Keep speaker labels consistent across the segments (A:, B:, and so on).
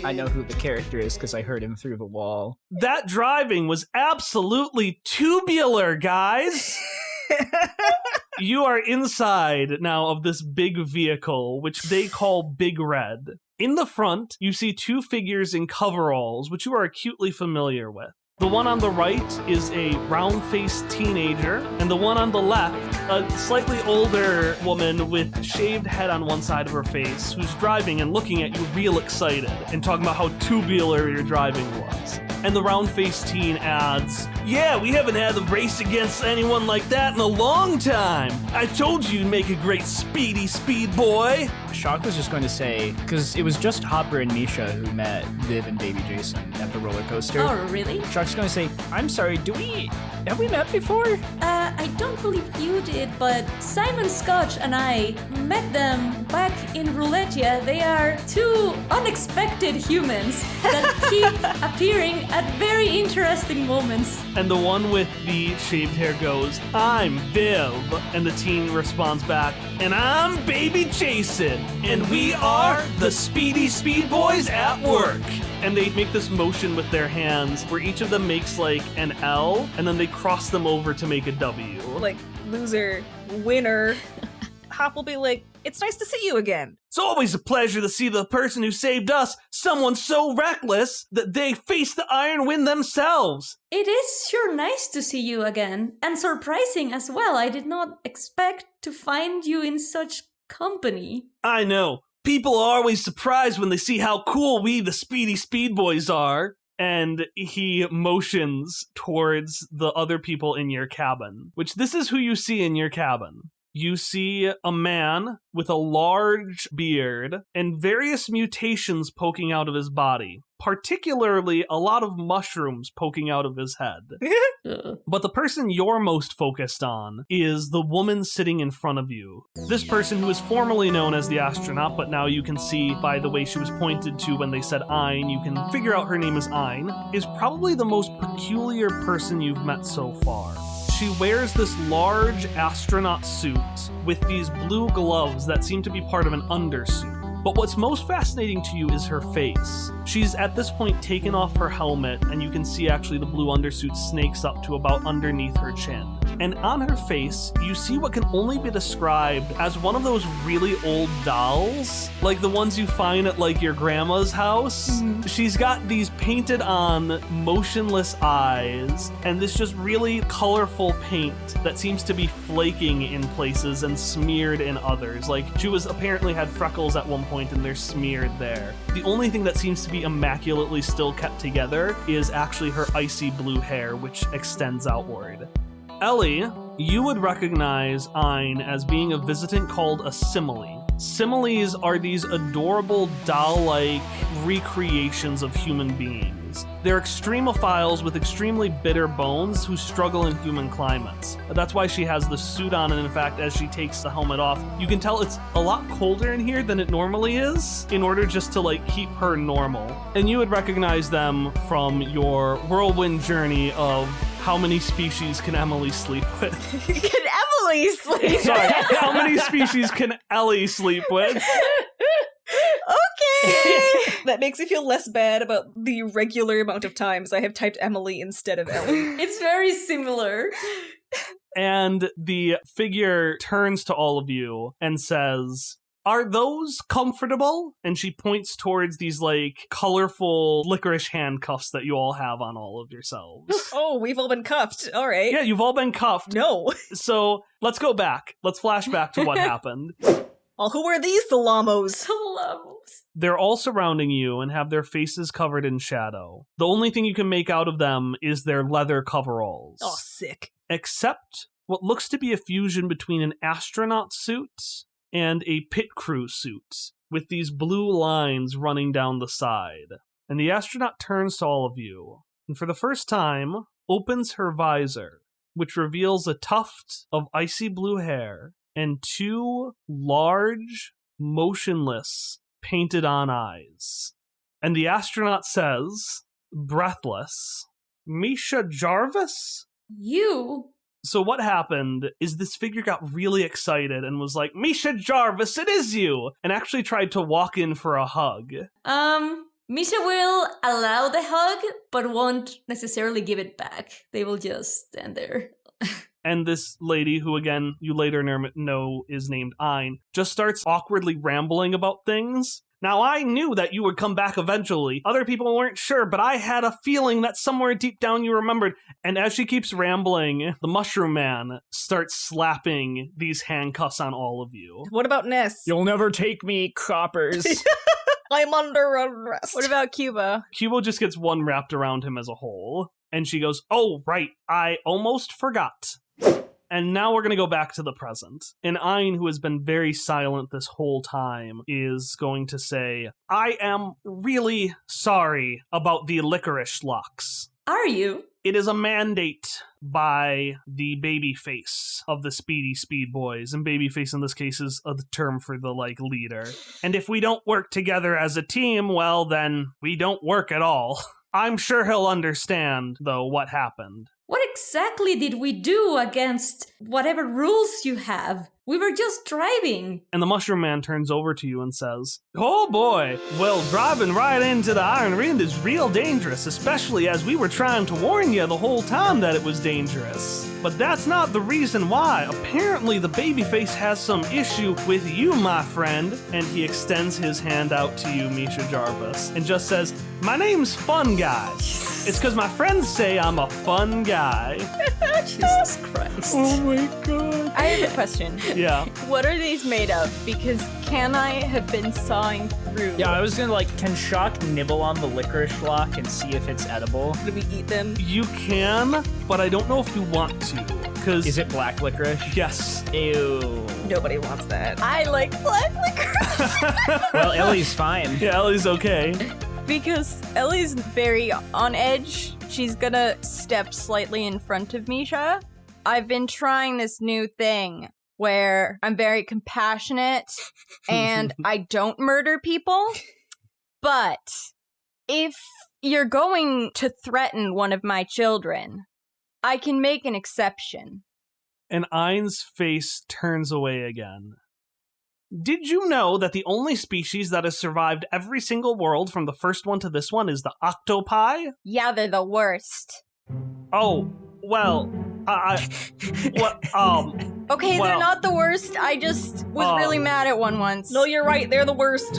A: I know who the character is because I heard him through the wall.
B: That driving was absolutely tubular, guys! You are inside now of this big vehicle, which they call Big Red. In the front, you see two figures in coveralls, which you are acutely familiar with. The one on the right is a round-faced teenager, and the one on the left, a slightly older woman with shaved head on one side of her face, who's driving and looking at you real excited and talking about how tubular your driving was. And the round-faced teen adds, "Yeah, we haven't had a race against anyone like that in a long time. I told you you'd make a great speedy speed boy."
A: Shock was just going to say, because it was just Hopper and Misha who met Viv and Baby Jason at the roller coaster.
C: Oh, really?
A: Shock's going to say, "I'm sorry, have we met before?"
C: I don't believe you did, but Simon Scotch and I met them back in Roulettia. They are two unexpected humans that keep appearing at very interesting moments.
B: And the one with the shaved hair goes, "I'm Viv." And the teen responds back, "And I'm Baby Jason. And we are the Speedy Speed Boys at work." And they make this motion with their hands where each of them makes like an L, and then they cross them over to make a W.
D: Like, loser, winner. Hop will be like, "It's nice to see you again."
B: It's always a pleasure to see the person who saved us, someone so reckless that they face the Iron Wind themselves.
C: It is sure nice to see you again, and surprising as well. I did not expect to find you in such company.
B: I know. People are always surprised when they see how cool we, the Speedy Speed Boys, are. And he motions towards the other people in your cabin, which this is who you see in your cabin. You see a man with a large beard and various mutations poking out of his body, particularly a lot of mushrooms poking out of his head. But the person you're most focused on is the woman sitting in front of you. This person, who is formerly known as the astronaut, but now you can see by the way she was pointed to when they said Ein, you can figure out her name is Ein, is probably the most peculiar person you've met so far. She wears this large astronaut suit with these blue gloves that seem to be part of an undersuit. But what's most fascinating to you is her face. She's at this point taken off her helmet, and you can see actually the blue undersuit snakes up to about underneath her chin. And on her face, you see what can only be described as one of those really old dolls, like the ones you find at like your grandma's house. She's got these painted on motionless eyes, and this just really colorful paint that seems to be flaking in places and smeared in others. Like she was apparently had freckles at one point and they're smeared there. The only thing that seems to be immaculately still kept together is actually her icy blue hair, which extends outward. Ellie, you would recognize Ein as being a visitant called a simile. Similes are these adorable doll-like recreations of human beings. They're extremophiles with extremely bitter bones who struggle in human climates. That's why she has the suit on, and in fact, as she takes the helmet off, you can tell it's a lot colder in here than it normally is, in order just to like keep her normal. And you would recognize them from your whirlwind journey of how many species can Emily sleep with?
D: Can Emily sleep?
B: Sorry, how many species can Ellie sleep with?
D: Okay! That makes me feel less bad about the regular amount of times I have typed Emily instead of Ellie.
C: It's very similar.
B: And the figure turns to all of you and says, "Are those comfortable?" And she points towards these like colorful licorice handcuffs that you all have on all of yourselves.
D: Oh, we've all been cuffed. All right.
B: Yeah, you've all been cuffed.
D: No.
B: So let's go back. Let's flash back to what happened.
D: Well, who are these Salamos?
C: Salamos.
B: They're all surrounding you and have their faces covered in shadow. The only thing you can make out of them is their leather coveralls.
D: Oh, sick.
B: Except what looks to be a fusion between an astronaut suit and a pit crew suit, with these blue lines running down the side. And the astronaut turns to all of you, and for the first time, opens her visor, which reveals a tuft of icy blue hair and two large, motionless, painted-on eyes. And the astronaut says, breathless, "Misha Jarvis?"
C: You?
B: So what happened is this figure got really excited and was like, "Misha Jarvis, it is you!" And actually tried to walk in for a hug.
C: Misha will allow the hug, but won't necessarily give it back. They will just stand there.
B: And this lady, who again you later know is named Ein, just starts awkwardly rambling about things. Now, I knew that you would come back eventually. Other people weren't sure, but I had a feeling that somewhere deep down you remembered. And as she keeps rambling, the Mushroom Man starts slapping these handcuffs on all of you.
D: What about Ness?
A: You'll never take me, coppers.
D: I'm under arrest.
E: What about Cuba?
B: Cubo just gets one wrapped around him as a whole. And she goes, oh, right, I almost forgot. And now we're going to go back to the present. And Ein, who has been very silent this whole time, is going to say, I am really sorry about the licorice locks.
C: Are you?
B: It is a mandate by the babyface of the Speedy Speed Boys. And babyface in this case is a term for the, leader. And if we don't work together as a team, well, then we don't work at all. I'm sure he'll understand, though, what happened.
C: What exactly did we do against whatever rules you have? We were just driving.
B: And the Mushroom Man turns over to you and says, oh boy, well, driving right into the Iron Ring is real dangerous, especially as we were trying to warn you the whole time that it was dangerous. But that's not the reason why. Apparently the babyface has some issue with you, my friend. And he extends his hand out to you, Misha Jarvis, and just says, my name's Fun Guy. It's because my friends say I'm a fun guy.
C: Jesus Christ.
B: Oh my god.
E: I have a question.
B: Yeah.
E: What are these made of? Because can I have been sawing through?
A: Yeah, I was gonna can Shock nibble on the licorice lock and see if it's edible?
D: Do we eat them?
B: You can, but I don't know if you want to. Because
A: Is it black licorice?
B: yes.
A: Ew.
D: Nobody wants that.
E: I like black licorice.
A: Well, Ellie's fine.
B: Yeah, Ellie's okay.
E: Because Ellie's very on edge. She's gonna step slightly in front of Misha. I've been trying this new thing where I'm very compassionate and I don't murder people. But if you're going to threaten one of my children, I can make an exception.
B: And Ein's face turns away again. Did you know that the only species that has survived every single world from the first one to this one is the octopi?
E: Yeah, they're the worst.
B: Oh, well,
E: Okay,
B: Well,
E: they're not the worst. I just was really mad at one once.
D: No, you're right. They're the worst.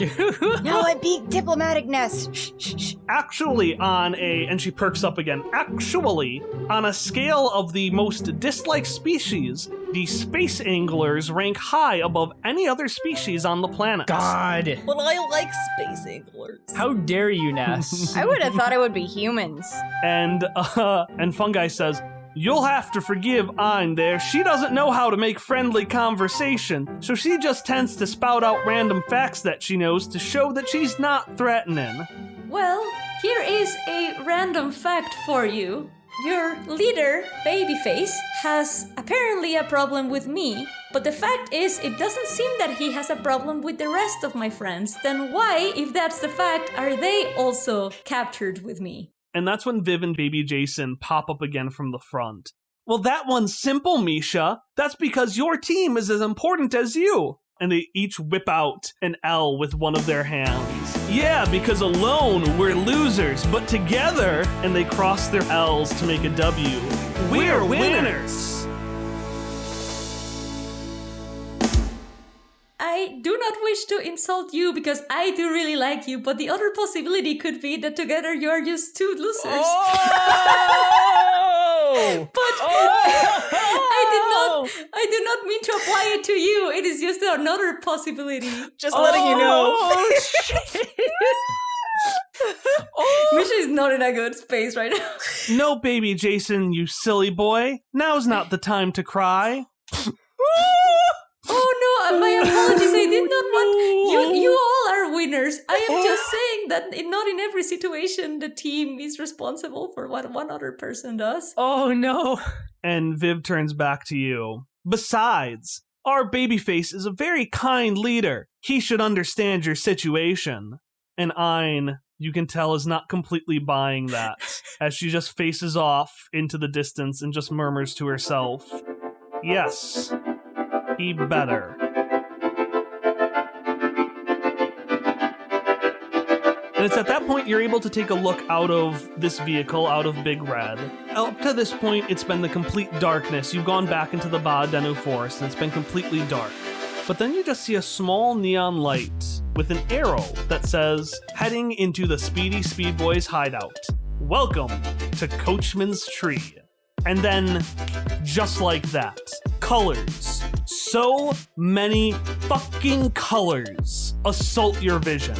E: No, I beat diplomaticness. Shh, shh, shh.
B: actually and she perks up again, actually, on a scale of the most disliked species, the space anglers rank high above any other species on the planet.
A: God.
D: But I like space anglers.
A: How dare you, Ness?
E: I would have thought it would be humans.
B: And Fungi says, you'll have to forgive Ein there. She doesn't know how to make friendly conversation, so she just tends to spout out random facts that she knows to show that she's not threatening.
C: Well, here is a random fact for you. Your leader, Babyface, has apparently a problem with me, but the fact is, it doesn't seem that he has a problem with the rest of my friends. Then why, if that's the fact, are they also captured with me?
B: And that's when Viv and Baby Jason pop up again from the front. Well, that one's simple, Misha. That's because your team is as important as you. And they each whip out an L with one of their hands. Yeah, because alone we're losers, but together, and they cross their L's to make a W. We're winners!
C: I do not wish to insult you because I do really like you, but the other possibility could be that together you are just two losers.
A: Oh!
C: But I did not mean to apply it to you. It is just another possibility.
D: Just letting you know.
C: Misha is not in a good space right now.
B: No, Baby Jason, you silly boy. Now's not the time to cry.
C: Oh no, my apologies. I did not want you all are winners. I am just saying that not in every situation the team is responsible for what one other person does.
A: Oh no.
B: And Viv turns back to you. Besides, our babyface is a very kind leader. He should understand your situation. And Ein, you can tell, is not completely buying that, as she just faces off into the distance and just murmurs to herself, yes, he better. And it's at that point you're able to take a look out of this vehicle, out of Big Red. Up to this point, it's been the complete darkness. You've gone back into the Ba Denu forest, and it's been completely dark. But then you just see a small neon light with an arrow that says, heading into the Speedy Speed Boys hideout. Welcome to Coachman's Tree. And then, just like that, colors. So many fucking colors assault your vision.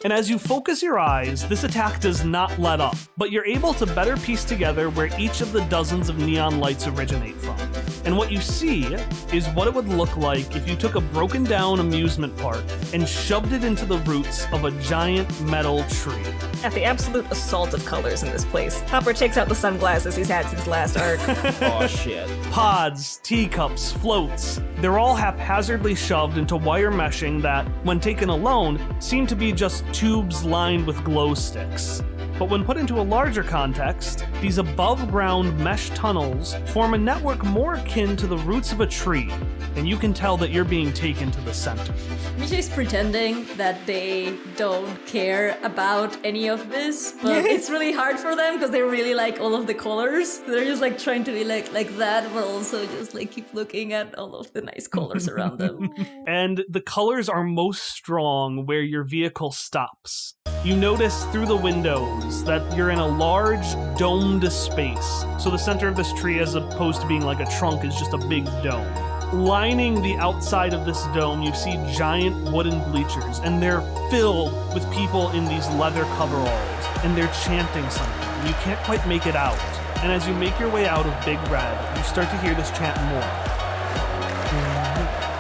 B: And as you focus your eyes, this attack does not let up, but you're able to better piece together where each of the dozens of neon lights originate from. And what you see is what it would look like if you took a broken down amusement park and shoved it into the roots of a giant metal tree.
D: At the absolute assault of colors in this place, Hopper takes out the sunglasses he's had since last arc.
A: Oh shit.
B: Pods, teacups, floats, they're all haphazardly shoved into wire meshing that, when taken alone, seem to be just tubes lined with glow sticks. But when put into a larger context, these above-ground mesh tunnels form a network more akin to the roots of a tree, and you can tell that you're being taken to the center.
C: Misha is pretending that they don't care about any of this, but it's really hard for them because they really like all of the colors. They're just like trying to be like that, but also just like keep looking at all of the nice colors around them.
B: And the colors are most strong where your vehicle stops. You notice through the windows that you're in a large domed space. So the center of this tree, as opposed to being like a trunk, is just a big dome. Lining the outside of this dome, you see giant wooden bleachers, and they're filled with people in these leather coveralls, and they're chanting something, and you can't quite make it out. And as you make your way out of Big Red, you start to hear this chant more.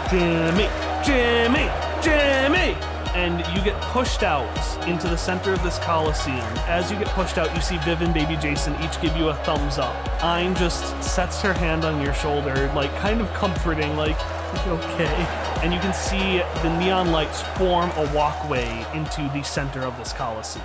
B: Jimmy, Jimmy, Jimmy! And you get pushed out into the center of this coliseum. As you get pushed out, you see Viv and Baby Jason each give you a thumbs up. Ayn just sets her hand on your shoulder, like kind of comforting, like, okay. And you can see the neon lights form a walkway into the center of this coliseum.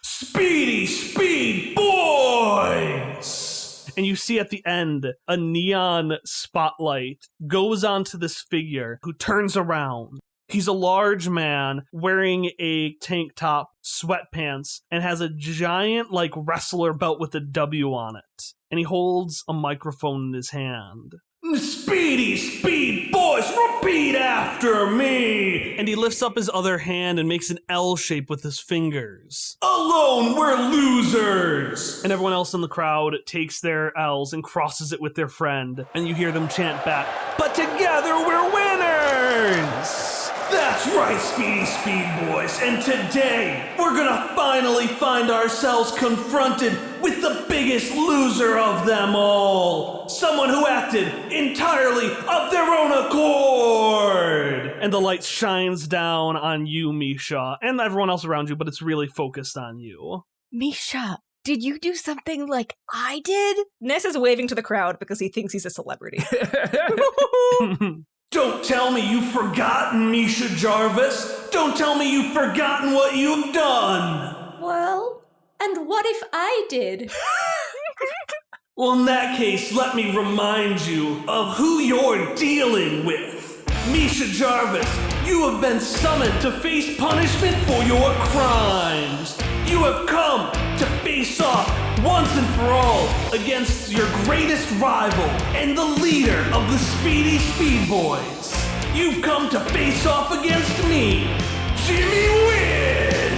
B: Speedy Speed Boys! And you see at the end, a neon spotlight goes onto this figure who turns around. He's a large man wearing a tank top, sweatpants, and has a giant, like, wrestler belt with a W on it. And he holds a microphone in his hand. Speedy Speed Boys, repeat after me! And he lifts up his other hand and makes an L shape with his fingers. Alone, we're losers! And everyone else in the crowd takes their L's and crosses it with their friend. And you hear them chant back, but together we're winners! That's right, Speedy Speed Boys, and today we're gonna finally find ourselves confronted with the biggest loser of them all. Someone who acted entirely of their own accord. And the light shines down on you, Misha, and everyone else around you, but it's really focused on you.
E: Misha, did you do something like I did?
D: Ness is waving to the crowd because he thinks he's a celebrity.
B: Don't tell me you've forgotten, Misha Jarvis. Don't tell me you've forgotten what you've done.
C: Well, and what if I did?
B: Well, in that case, let me remind you of who you're dealing with. Misha Jarvis, you have been summoned to face punishment for your crimes. You have come to face off once and for all against your greatest rival and the leader of the Speedy Speed Boys. You've come to face off against me, Jimmy Wind!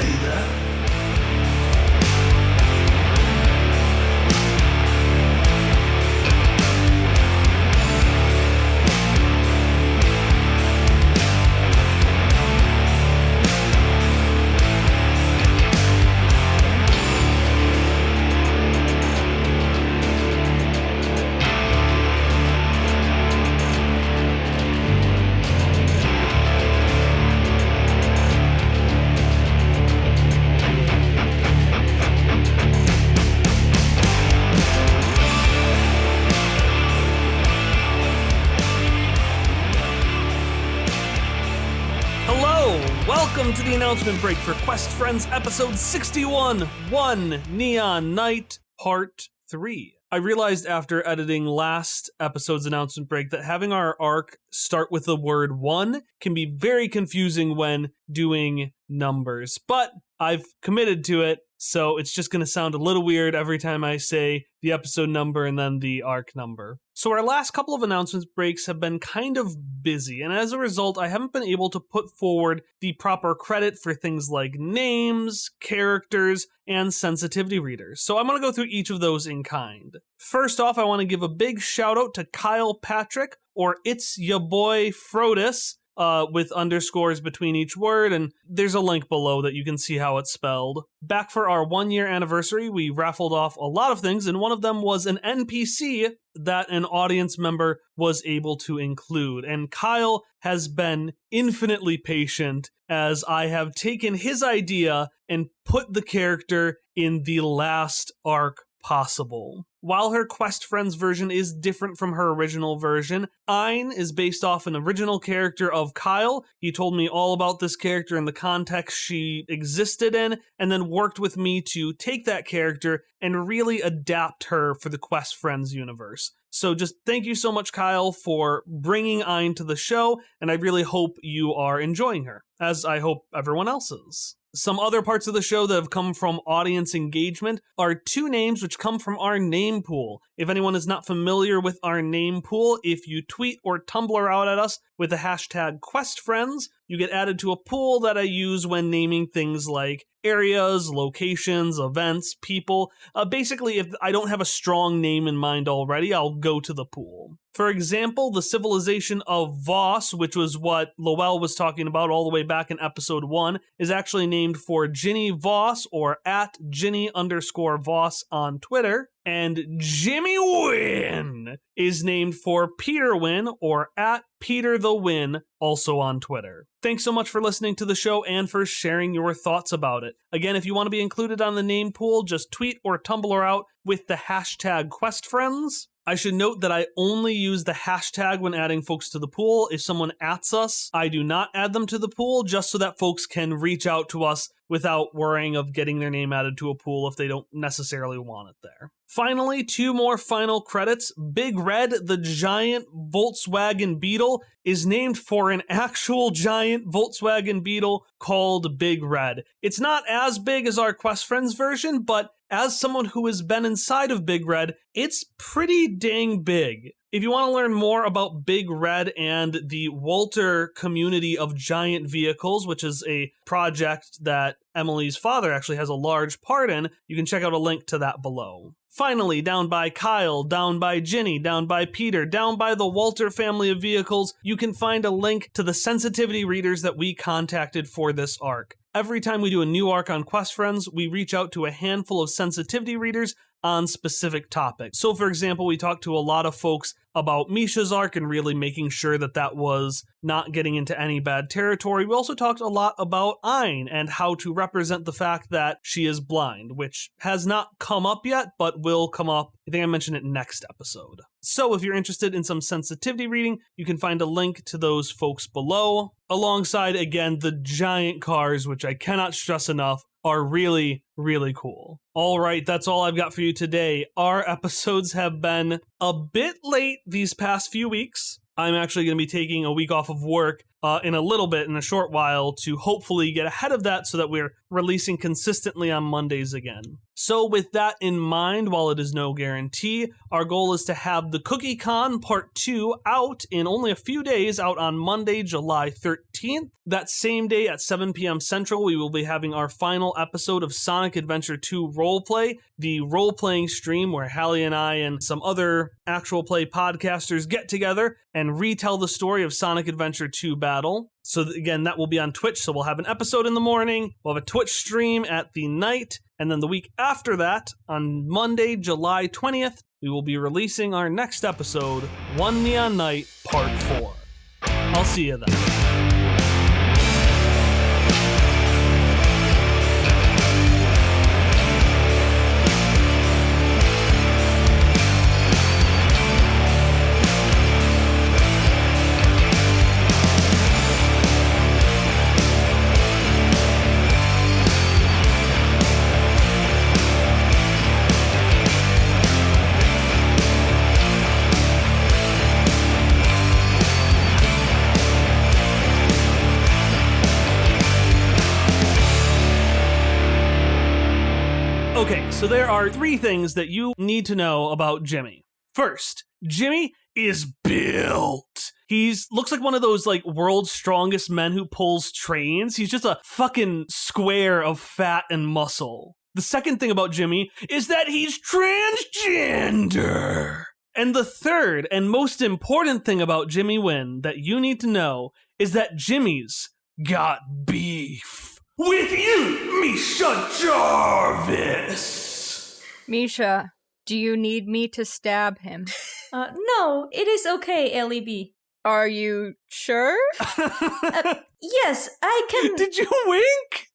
B: Welcome to the announcement break for Quest Friends episode 61, One Neon Night, Part 3. I realized after editing last episode's announcement break that having our arc start with the word 1 can be very confusing when doing numbers, but I've committed to it, so it's just going to sound a little weird every time I say the episode number and then the arc number. So our last couple of announcements breaks have been kind of busy, and as a result, I haven't been able to put forward the proper credit for things like names, characters, and sensitivity readers. So I'm going to go through each of those in kind. First off, I want to give a big shout out to Kyle Patrick, or It's Ya Boy Frodis, with underscores between each word, and there's a link below that you can see how it's spelled. Back for our 1-year anniversary, we raffled off a lot of things, and one of them was an NPC that an audience member was able to include. And Kyle has been infinitely patient as I have taken his idea and put the character in the last arc possible. While her Quest Friends version is different from her original version, Ein is based off an original character of Kyle. He told me all about this character and the context she existed in, and then worked with me to take that character and really adapt her for the Quest Friends universe. So just thank you so much, Kyle, for bringing Ein to the show, and I really hope you are enjoying her, as I hope everyone else is. Some other parts of the show that have come from audience engagement are 2 names which come from our name pool. If anyone is not familiar with our name pool, if you tweet or Tumblr out at us with the hashtag QuestFriends, you get added to a pool that I use when naming things like areas, locations, events, people. Basically, if I don't have a strong name in mind already, I'll go to the pool. For example, the civilization of Voss, which was what Lowell was talking about all the way back in episode 1, is actually named for Ginny Voss, or at Ginny_Voss on Twitter. And Jimmy Wynn is named for Peter Wynn, or at Peter the Win, also on Twitter. Thanks so much for listening to the show and for sharing your thoughts about it. Again, if you want to be included on the name pool, just tweet or Tumblr out with the hashtag QuestFriends. I should note that I only use the hashtag when adding folks to the pool. If someone @s us, I do not add them to the pool, just so that folks can reach out to us without worrying of getting their name added to a pool if they don't necessarily want it there. Finally, 2 more final credits. Big Red, the giant Volkswagen Beetle, is named for an actual giant Volkswagen Beetle called Big Red. It's not as big as our Quest Friends version, but as someone who has been inside of Big Red, it's pretty dang big. If you want to learn more about Big Red and the Walter community of giant vehicles, which is a project that Emily's father actually has a large part in, you can check out a link to that below. Finally, down by Kyle, down by Ginny, down by Peter, down by the Walter family of vehicles, you can find a link to the sensitivity readers that we contacted for this arc. Every time we do a new arc on Quest Friends, we reach out to a handful of sensitivity readers on specific topics. So for example, we talked to a lot of folks about MISHA's arc and really making sure that that was not getting into any bad territory. We also talked a lot about Ein and how to represent the fact that she is blind, which has not come up yet, but will come up. I think I mentioned it next episode. So if you're interested in some sensitivity reading, you can find a link to those folks below, alongside, again, the giant cars, which I cannot stress enough, are really, really cool. All right, that's all I've got for you today. Our episodes have been a bit late these past few weeks. I'm actually going to be taking a week off of work in a little bit, in a short while, to hopefully get ahead of that so that we're releasing consistently on Mondays again. So with that in mind, while it is no guarantee, our goal is to have the Cookie Con Part 2 out in only a few days, out on Monday, July 13th. That same day at 7 p.m. Central, we will be having our final episode of Sonic Adventure 2 Roleplay, the role-playing stream where Hallie and I and some other actual play podcasters get together and retell the story of Sonic Adventure 2 Battle. So again, that will be on Twitch, so we'll have an episode in the morning, we'll have a Twitch stream at the night, and then the week after that, on Monday, July 20th, we will be releasing our next episode, One Neon Night, Part 4. I'll see you then. Okay, so there are 3 things that you need to know about Jimmy. First, Jimmy is built. He's looks like one of those like world's strongest men who pulls trains. He's just a fucking square of fat and muscle. The second thing about Jimmy is that he's transgender. And the third and most important thing about Jimmy Wynn that you need to know is that Jimmy's got beef with you, MISHA Jarvis.
E: Misha, do you need me to stab him?
C: No, it is okay, LEB.
E: Are you sure?
C: Yes, I can.
B: Did you wink?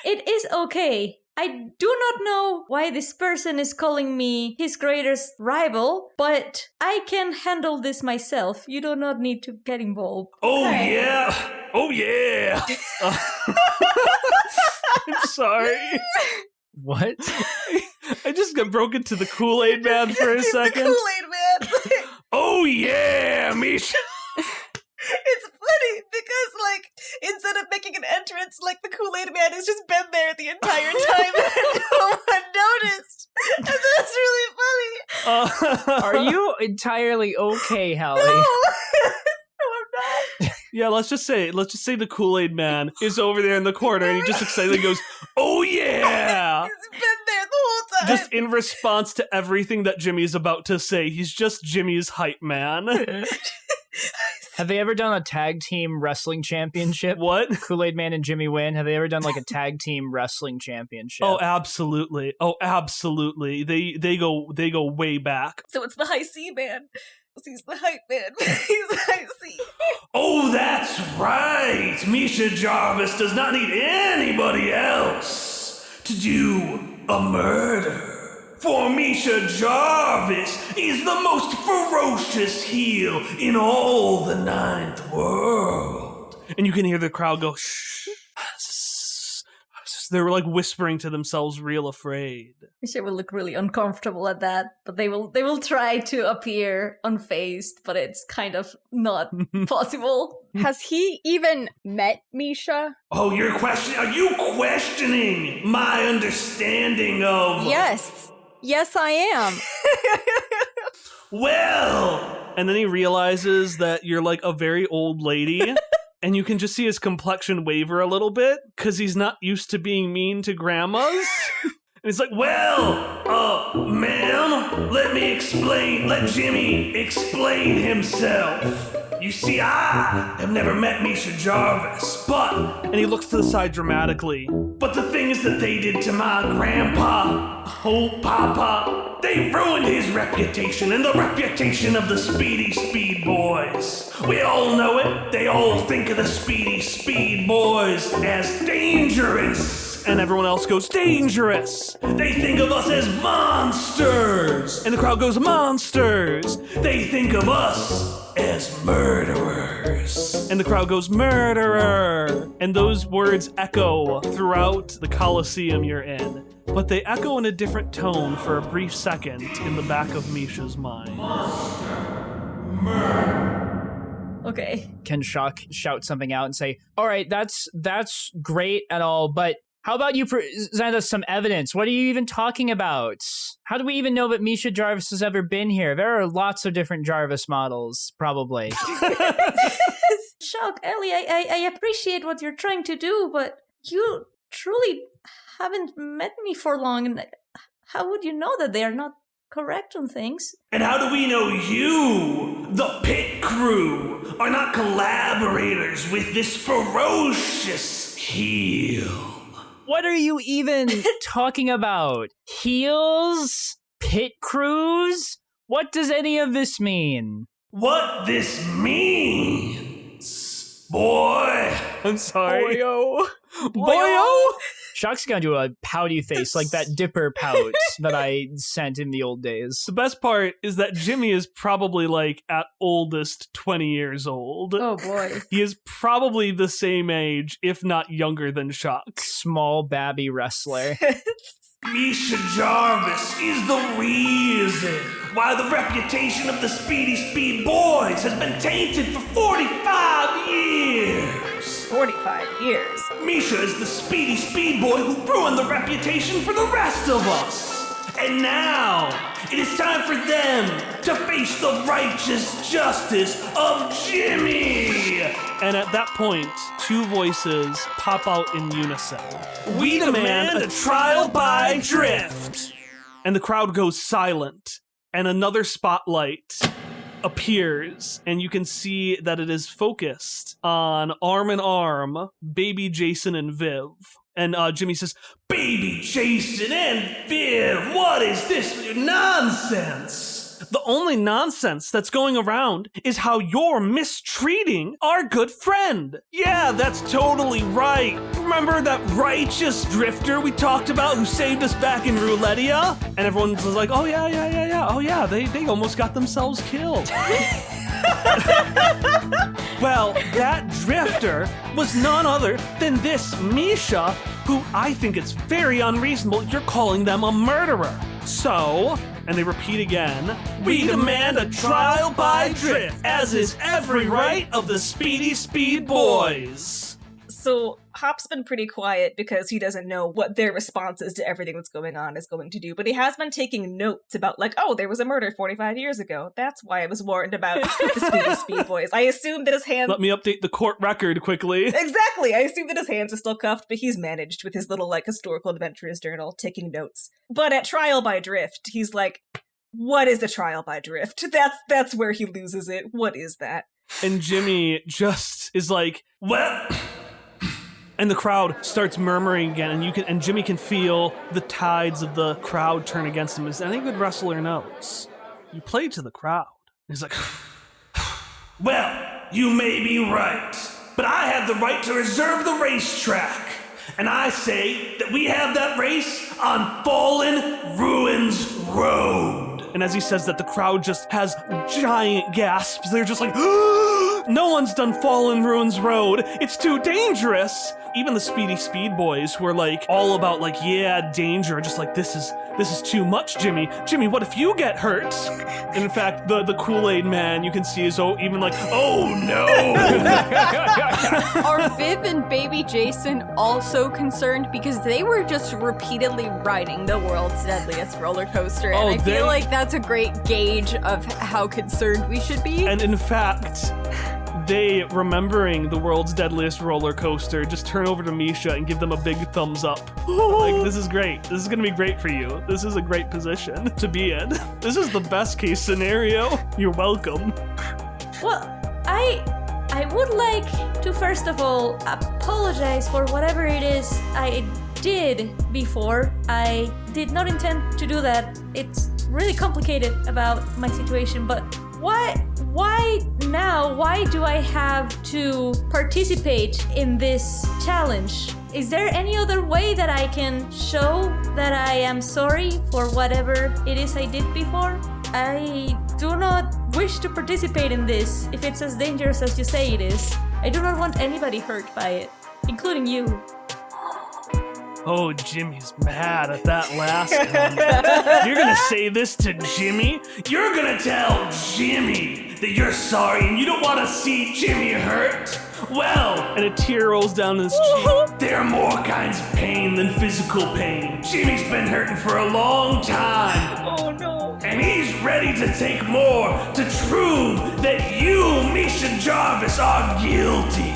C: It is okay. I do not know why this person is calling me his greatest rival, but I can handle this myself. You do not need to get involved.
B: Oh,
C: Okay.
B: yeah. Oh, yeah. I'm sorry.
A: What?
B: I just got broken to the Kool-Aid Man for a second.
D: The Kool-Aid Man.
B: Oh, yeah, Misha.
D: It's funny because, like, instead of making an entrance, like, the Kool-Aid Man has just been there the entire time and no one noticed. And that's really funny.
A: Are you entirely okay, Hallie?
D: No, I'm not.
B: Yeah, let's just say the Kool-Aid Man is over there in the corner and he just excitedly goes, oh, yeah.
D: He's been there the whole time.
B: Just in response to everything that Jimmy's about to say. He's just Jimmy's hype man.
A: Have they ever done a tag team wrestling championship?
B: What?
A: Kool-Aid Man and Jimmy Wynn, have they ever done like a tag team wrestling championship?
B: Oh, absolutely. Oh, absolutely. They go way back.
D: So it's the High C Man. He's the hype man. He's High C.
B: Oh, that's right. MISHA Jarvis does not need anybody else to do a murder. For MISHA Jarvis is the most ferocious heel in all the 9th world. And you can hear the crowd go, shh. They're like whispering to themselves, real afraid.
C: Misha will look really uncomfortable at that, but they will try to appear unfazed, but it's kind of not possible.
E: Has he even met Misha?
B: Oh, are you questioning my understanding of...
E: Yes. Yes, I am.
B: Well, and then he realizes that you're like a very old lady, and you can just see his complexion waver a little bit because he's not used to being mean to grandmas. And he's like, well, ma'am, let Jimmy explain himself. You see, I have never met MISHA Jarvis, and he looks to the side dramatically, but the things that they did to my grandpa, oh papa, they ruined his reputation and the reputation of the Speedy Speed Boys. We all know it. They all think of the Speedy Speed Boys as dangerous. And everyone else goes, dangerous. They think of us as monsters. And the crowd goes, monsters. They think of us as murderers. And the crowd goes, murderer. And those words echo throughout the Coliseum you're in. But they echo in a different tone for a brief second in the back of Misha's mind. Monster. Murder.
C: Okay.
A: Can Shock shout something out and say, all right, that's great and all, but how about you present us some evidence? What are you even talking about? How do we even know that MISHA Jarvis has ever been here? There are lots of different Jarvis models, probably.
C: Shock, Ellie, I appreciate what you're trying to do, but you truly haven't met me for long, and how would you know that they are not correct on things?
B: And how do we know you, the pit crew, are not collaborators with this ferocious heel?
A: What are you even talking about? Heels? Pit crews? What does any of this mean?
B: What this means, boy. I'm sorry.
E: Boyo.
B: Boyo?
A: Shock's gonna do a pouty face like that Dipper pout that I sent in the old days.
B: The best part is that Jimmy is probably like at oldest 20 years old.
C: Oh boy.
B: He is probably the same age, if not younger than Shock.
A: Small babby wrestler.
B: MISHA Jarvis is the reason why the reputation of the Speedy Speed Boys has been tainted for 45 years.
D: 45 years.
B: Misha is the speedy speed boy who ruined the reputation for the rest of us. And now, it is time for them to face the righteous justice of Jimmy! And at that point, two voices pop out in unison. We demand a trial by drift! And the crowd goes silent, and another spotlight appears, and you can see that it is focused on arm in arm, Baby Jason and Viv. And Jimmy says, Baby Jason and Viv, what is this nonsense? The only nonsense that's going around is how you're mistreating our good friend. Yeah, that's totally right. Remember that righteous drifter we talked about who saved us back in Roulettia? And everyone's like, oh yeah. Oh yeah, they almost got themselves killed. Well, that drifter was none other than this Misha, who I think it's very unreasonable you're calling them a murderer. So, and they repeat again, we demand a trial by drift, as is every right of the Speedy Speed Boys.
D: So Hop's been pretty quiet because he doesn't know what their responses to everything that's going on is going to do, but he has been taking notes about, like, oh, there was a murder 45 years ago. That's why I was warned about the Speedy Speed Boys. I assume that his hands...
B: Let me update the court record quickly.
D: Exactly! I assume that his hands are still cuffed, but he's managed with his little, like, historical adventurer's journal, taking notes. But at trial by drift, he's like, what is a trial by drift? That's where he loses it. What is that?
B: And Jimmy just is like, well... And the crowd starts murmuring again, and Jimmy can feel the tides of the crowd turn against him. As any good wrestler knows, you play to the crowd. He's like, well, you may be right, but I have the right to reserve the racetrack. And I say that we have that race on Fallen Ruins Road. And as he says that, the crowd just has giant gasps. They're just like, no one's done Fallen Ruins Road. It's too dangerous. Even the Speedy Speed Boys who are like all about like, yeah, danger, just like, this is too much, Jimmy. Jimmy, what if you get hurt? And in fact, the Kool-Aid man you can see is even like, oh no.
E: Are Viv and Baby Jason also concerned? Because they were just repeatedly riding the world's deadliest roller coaster. And I feel like that's a great gauge of how concerned we should be.
B: And in fact, they, remembering the world's deadliest roller coaster, just turn over to MISHA and give them a big thumbs up. Like, this is great. This is gonna be great for you. This is a great position to be in. This is the best case scenario. You're welcome.
C: Well, I would like to first of all apologize for whatever it is I did before. I did not intend to do that. It's really complicated about my situation, but why now? Why do I have to participate in this challenge? Is there any other way that I can show that I am sorry for whatever it is I did before? I do not wish to participate in this if it's as dangerous as you say it is. I do not want anybody hurt by it, including you.
B: Oh, Jimmy's mad at that last one. You're gonna say this to Jimmy? You're gonna tell Jimmy that you're sorry and you don't want to see Jimmy hurt? Well, and a tear rolls down his cheek. There are more kinds of pain than physical pain. Jimmy's been hurting for a long time.
D: Oh no.
B: And he's ready to take more to prove that you, MISHA Jarvis, are guilty.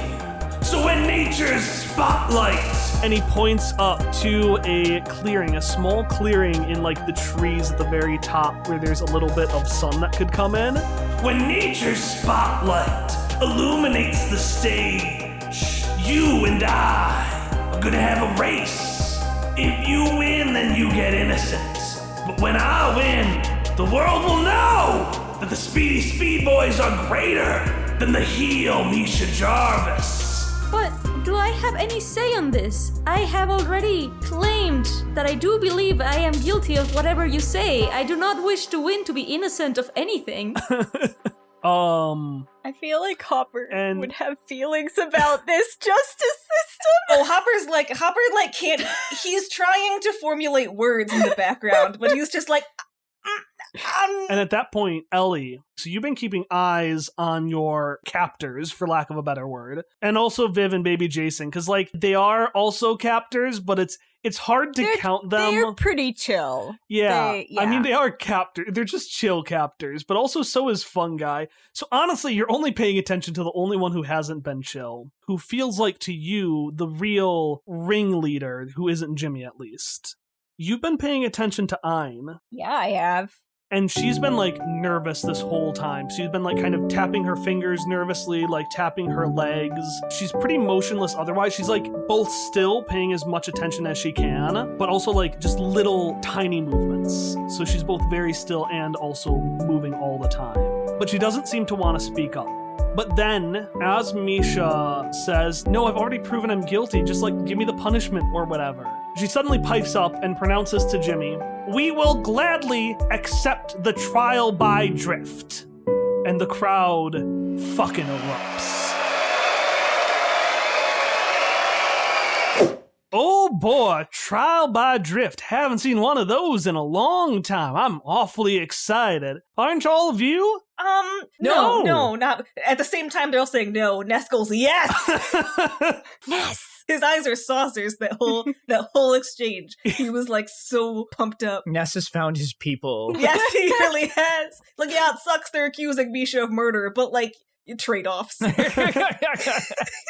B: So when nature's spotlight, and he points up to a clearing, a small clearing in like the trees at the very top where there's a little bit of sun that could come in. When nature's spotlight illuminates the stage, you and I are gonna have a race. If you win, then you get innocent. But when I win, the world will know that the Speedy Speed Boys are greater than the heel MISHA Jarvis.
C: But do I have any say on this? I have already claimed that I do believe I am guilty of whatever you say. I do not wish to win to be innocent of anything.
E: I feel like Hopper would have feelings about this justice system.
D: Oh, Hopper can't, he's trying to formulate words in the background, but he's just like,
B: And at that point, Ellie, so you've been keeping eyes on your captors, for lack of a better word, and also Viv and baby Jason, because, like, they are also captors, but it's hard to count them.
E: They're pretty chill.
B: Yeah. I mean, they are captors. They're just chill captors, but also so is Fungi. So honestly, you're only paying attention to the only one who hasn't been chill, who feels like to you the real ringleader, who isn't Jimmy at least. You've been paying attention to Ayn.
E: Yeah, I have.
B: And she's been, like, nervous this whole time. She's been, like, kind of tapping her fingers nervously, like, tapping her legs. She's pretty motionless otherwise. She's, like, both still paying as much attention as she can, but also, like, just little tiny movements. So she's both very still and also moving all the time. But she doesn't seem to want to speak up. But then, as MISHA says, no, I've already proven I'm guilty, just, like, give me the punishment or whatever, she suddenly pipes up and pronounces to Jimmy, we will gladly accept the trial by drift. And the crowd fucking erupts. Oh boy, trial by drift. Haven't seen one of those in a long time. I'm awfully excited. Aren't all of you?
D: No, not. At the same time, they're all saying no. Ness goes, yes!
E: Yes!
D: His eyes are saucers, that whole exchange. He was, like, so pumped up.
A: Ness has found his people.
D: Yes, he really has. Like, yeah, it sucks they're accusing MISHA of murder, but, like, trade-offs.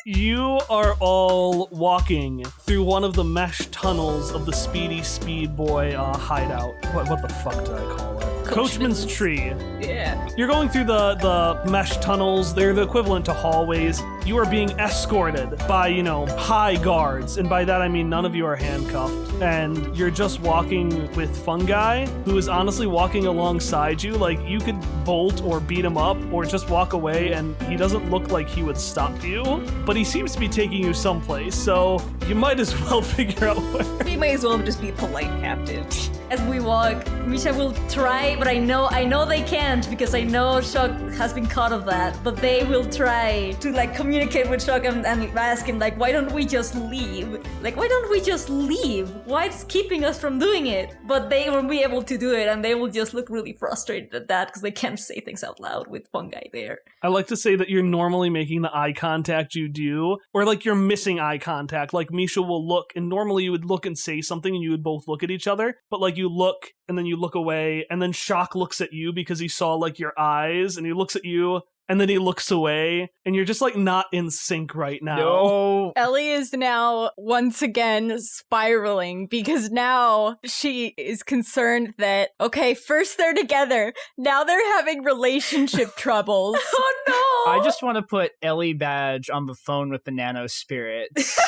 B: You are all walking through one of the mesh tunnels of the Speedy Speed Boy hideout. What the fuck did I call it? Coachman's Tree.
D: Yeah.
B: You're going through the mesh tunnels. They're the equivalent to hallways. You are being escorted by, high guards. And by that, I mean none of you are handcuffed. And you're just walking with Fungi, who is honestly walking alongside you. Like, you could bolt or beat him up or just walk away, and he doesn't look like he would stop you. But he seems to be taking you someplace, so you might as well figure out where.
D: We may as well just be polite captives.
C: As we walk, MISHA will try, but I know they can't because I know Shock has been caught of that. But they will try to, like, communicate with Shock and ask him, like, why don't we just leave? Like, why don't we just leave? What's keeping us from doing it? But they won't be able to do it, and they will just look really frustrated at that because they can't say things out loud with Fungi there.
B: I like to say that you're normally making the eye contact you do, or like you're missing eye contact. Like MISHA will look, and normally you would look and say something and you would both look at each other, but like you look and then you look away, and then Shock looks at you because he saw like your eyes, and he looks at you, and then he looks away, and you're just like not in sync right now.
A: No.
E: Ellie is now once again spiraling because now she is concerned that, okay, first they're together, now they're having relationship troubles.
C: Oh no!
A: I just want to put Ellie Badge on the phone with the Nano Spirits.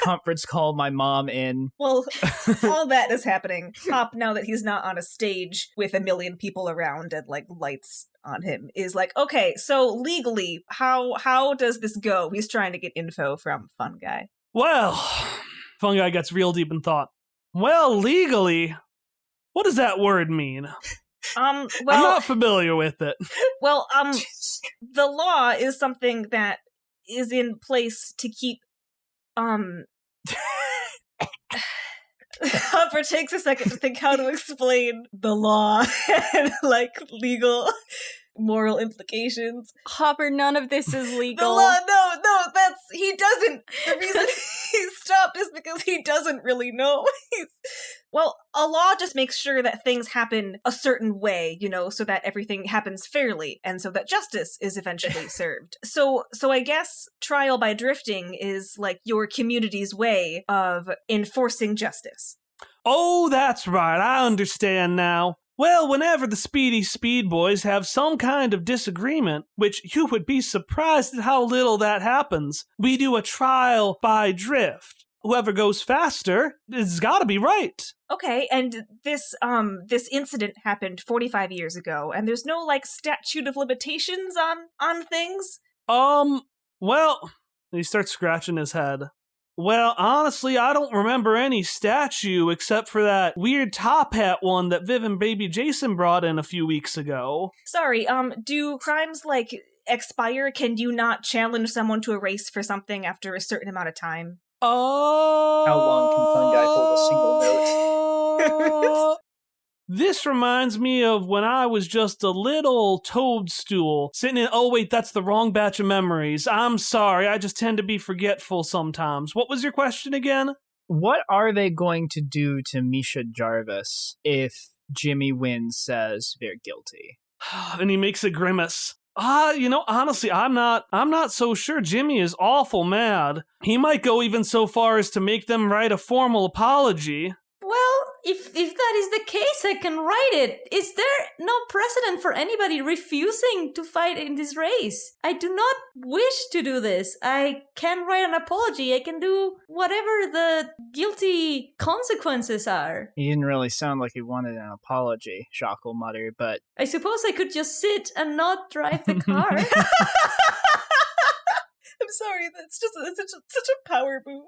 A: Conference call my mom in.
D: Well, all that is happening. Hop, now that he's not on a stage with a million people around and like lights on him, is like, okay, so legally, how does this go? He's trying to get info from Fungi.
B: Well, Fungi gets real deep in thought. Well, legally, what does that word mean?
D: Well,
B: I'm not familiar with it.
D: Well, the law is something that is in place to keep Hopper takes a second to think how to explain the law and like legal moral implications.
E: Hopper, none of this is legal.
D: The law, no, that's, he doesn't. The reason he stopped is because he doesn't really know. Well, a law just makes sure that things happen a certain way, so that everything happens fairly, and so that justice is eventually served. So I guess trial by drifting is like your community's way of enforcing justice.
B: Oh, that's right. I understand now. Well, whenever the Speedy Speed Boys have some kind of disagreement, which you would be surprised at how little that happens, we do a trial by drift. Whoever goes faster has got to be right.
D: Okay, and this incident happened 45 years ago, and there's no like statute of limitations on things.
B: Well, he starts scratching his head. Well, honestly, I don't remember any statue except for that weird top hat one that Viv and baby Jason brought in a few weeks ago.
D: Sorry, do crimes like expire? Can you not challenge someone to a race for something after a certain amount of time?
B: Oh.
A: How long can Fungi hold a single note?
B: This reminds me of when I was just a little toadstool sitting in, oh wait, that's the wrong batch of memories. I'm sorry, I just tend to be forgetful sometimes. What was your question again?
A: What are they going to do to Misha Jarvis if Jimmy Wynn says they're guilty?
B: And he makes a grimace. Honestly, I'm not so sure. Jimmy is awful mad. He might go even so far as to make them write a formal apology.
C: Well, if that is the case, I can write it. Is there no precedent for anybody refusing to fight in this race? I do not wish to do this. I can write an apology. I can do whatever the guilty consequences are.
A: He didn't really sound like he wanted an apology, Shackle muttered, but...
C: I suppose I could just sit and not drive the car.
D: I'm sorry, that's such a power move.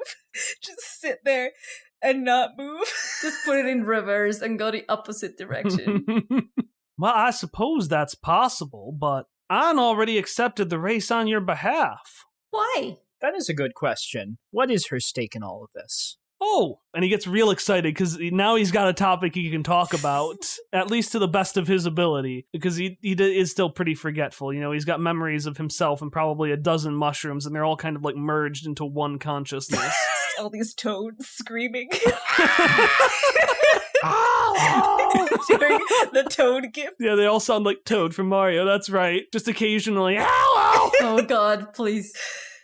D: Just sit there and not move.
C: Just put it in reverse and go the opposite direction.
B: Well, I suppose that's possible, but Anne already accepted the race on your behalf.
C: Why?
A: That is a good question. What is her stake in all of this?
B: Oh, and he gets real excited because now he's got a topic he can talk about, at least to the best of his ability, because he is still pretty forgetful. You know, he's got memories of himself and probably a dozen mushrooms, and they're all kind of like merged into one consciousness.
D: All these toads screaming. During the Toad gift.
B: Yeah, they all sound like Toad from Mario, that's right. Just occasionally, ow!
C: Oh god, please.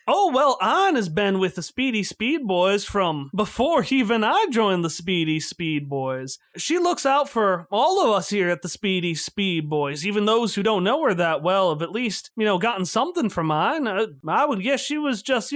B: Oh, well, Anne has been with the Speedy Speed Boys from before even I joined the Speedy Speed Boys. She looks out for all of us here at the Speedy Speed Boys. Even those who don't know her that well have at least, gotten something from Anne. I would guess she was just,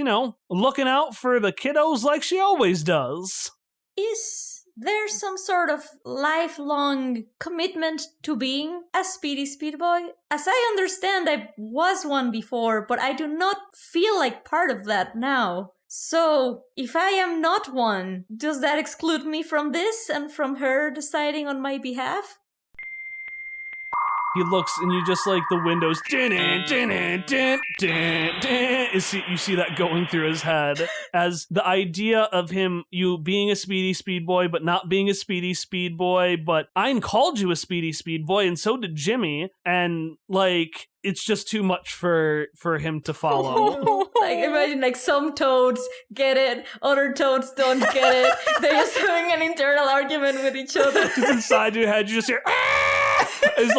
B: looking out for the kiddos like she always does.
C: Is there some sort of lifelong commitment to being a Speedy Speed Boy? As I understand, I was one before, but I do not feel like part of that now. So, if I am not one, does that exclude me from this and from her deciding on my behalf?
B: He looks and you just like the windows. You see that going through his head as the idea of you being a Speedy Speed Boy, but not being a Speedy Speed Boy. But Ein called you a Speedy Speed Boy, and so did Jimmy. And it's just too much for him to follow.
C: Imagine some toads get it, other toads don't get it. They're just having an internal argument with each other.
B: Just inside your head, you just hear. As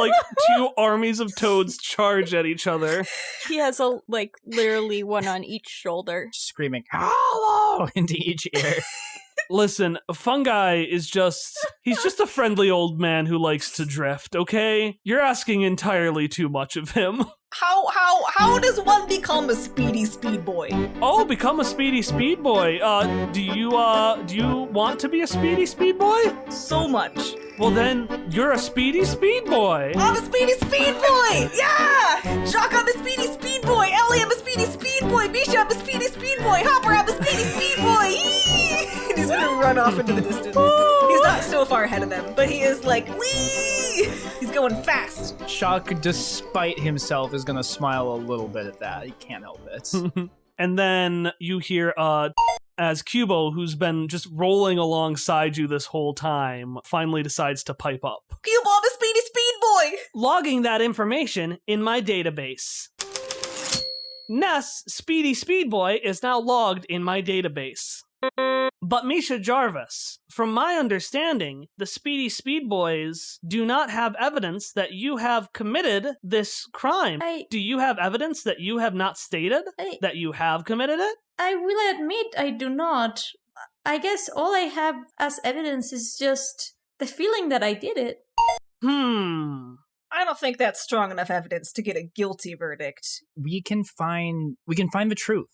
B: two armies of toads charge at each other.
E: He has literally one on each shoulder.
A: Screaming, hello, into each ear.
B: Listen, Fungi he's just a friendly old man who likes to drift, okay? You're asking entirely too much of him.
D: How does one become a Speedy Speed Boy?
B: Oh, become a Speedy Speed Boy. Do you want to be a Speedy Speed Boy?
D: So much.
B: Well then, you're a Speedy Speed Boy.
D: I'm a Speedy Speed Boy! Yeah! Jacques, I'm a Speedy Speed Boy! Ellie, I'm a Speedy Speed Boy! Misha, I'm a Speedy Speed Boy! Hopper, I'm a Speedy Speed Boy! Yee! He's gonna run off into the distance. He's not so far ahead of them, but he is wee! He's going fast.
A: Shock, despite himself, is gonna smile a little bit at that. He can't help it.
B: And then you hear, as Cubo, who's been just rolling alongside you this whole time, finally decides to pipe up.
D: Cubo, I'm a Speedy Speed Boy!
B: Logging that information in my database. Ness, Speedy Speed Boy, is now logged in my database. But Misha Jarvis, from my understanding, the Speedy Speed Boys do not have evidence that you have committed this crime. Do you have evidence that you have not stated that you have committed it?
C: I will admit I do not. I guess all I have as evidence is just the feeling that I did it.
D: I don't think that's strong enough evidence to get a guilty verdict.
A: We can find the truth.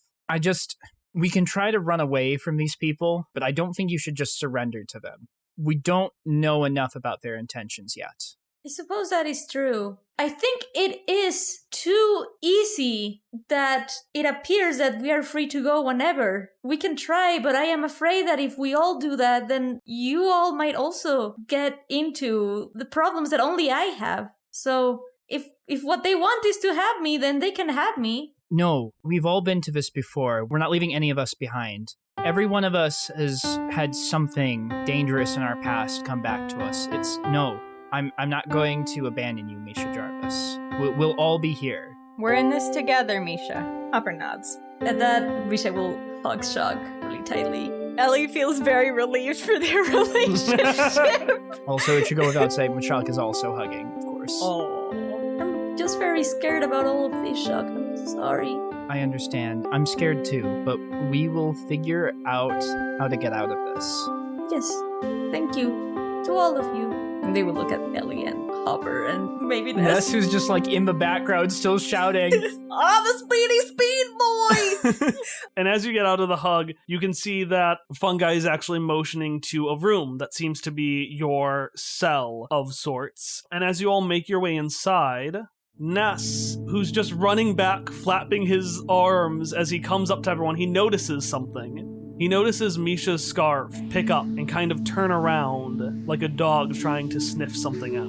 A: We can try to run away from these people, but I don't think you should just surrender to them. We don't know enough about their intentions yet.
C: I suppose that is true. I think it is too easy that it appears that we are free to go whenever. We can try, but I am afraid that if we all do that, then you all might also get into the problems that only I have. So if what they want is to have me, then they can have me.
A: No, we've all been to this before. We're not leaving any of us behind. Every one of us has had something dangerous in our past come back to us. I'm not going to abandon you, Misha Jarvis. We'll all be here.
E: We're in this together, Misha.
D: Hopper nods.
C: At that, Misha will hug Shock really tightly.
F: Ellie feels very relieved for their relationship.
A: Also, it should go without saying, Mashak is also hugging, of course.
C: I'm just very scared about all of this, Shock. I'm sorry.
A: I understand. I'm scared too, but we will figure out how to get out of this.
C: Yes, thank you to all of you. And they would look at Ellie and Hopper and maybe
A: Ness, who's just like in the background still shouting.
D: The speedy speed boy!
B: And as you get out of the hug, you can see that Fungi is actually motioning to a room that seems to be your cell of sorts. And as you all make your way inside, Ness, who's just running back, flapping his arms as he comes up to everyone, he notices something. He notices Misha's scarf pick up and kind of turn around like a dog trying to sniff something out.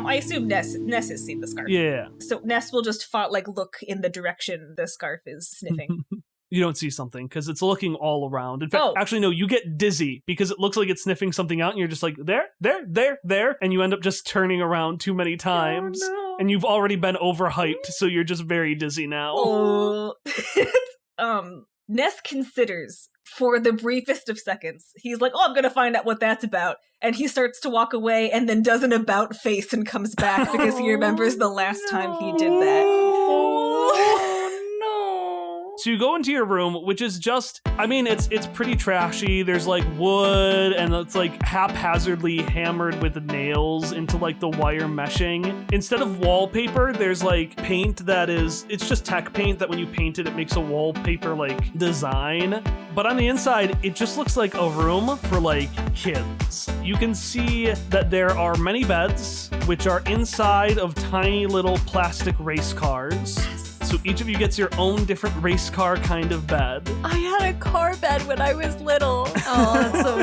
D: I assume Ness has seen the scarf.
B: Yeah.
D: So Ness will just look in the direction the scarf is sniffing.
B: You don't see something because it's looking all around. In fact, actually, no, you get dizzy because it looks like it's sniffing something out and you're just like, there, and you end up just turning around too many times.
D: Oh, no.
B: And you've already been overhyped, so you're just very dizzy now.
D: Oh. Ness considers for the briefest of seconds. He's like, I'm gonna find out what that's about. And he starts to walk away and then does an about face and comes back because he remembers the last time he did that.
B: So you go into your room, which is just, it's pretty trashy. There's like wood and it's like haphazardly hammered with nails into like the wire meshing. Instead of wallpaper, there's like paint it's just tech paint that when you paint it, it makes a wallpaper like design. But on the inside, it just looks like a room for like kids. You can see that there are many beds, which are inside of tiny little plastic race cars. So each of you gets your own different race car kind of bed.
E: I had a car bed when I was little.
C: Oh, that's so